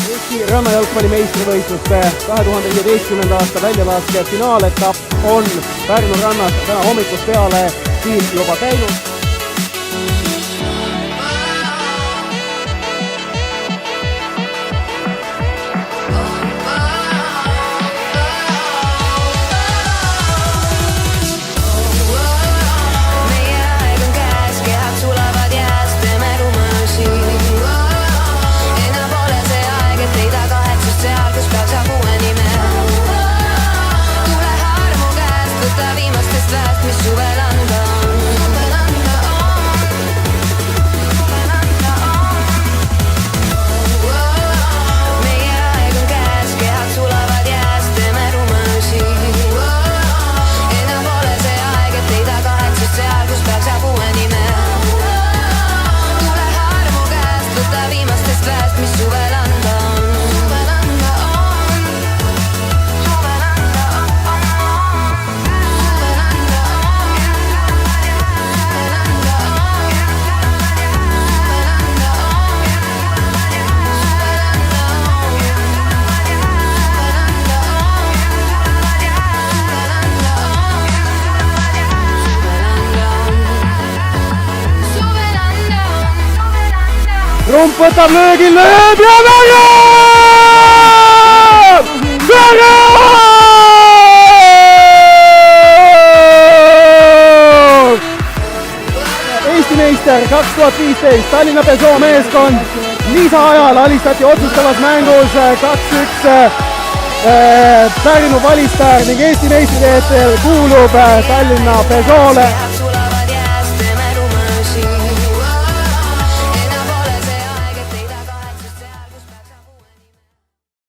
Eesti rannajalgpalli meistrivõistluste 2015. aasta väljalaske finaaletapp on Pärnu rannas täna hommikust peale siin juba käinud. Trump võtab löögi, lööb ja vägev! Vägev! Eesti meister 2015 Tallinna Pesoo meeskond lisaajal alistati otsustavas mängus 2-1 Pärnu Valistar ning Eesti meistritiitel kuulub Tallinna Pesoole.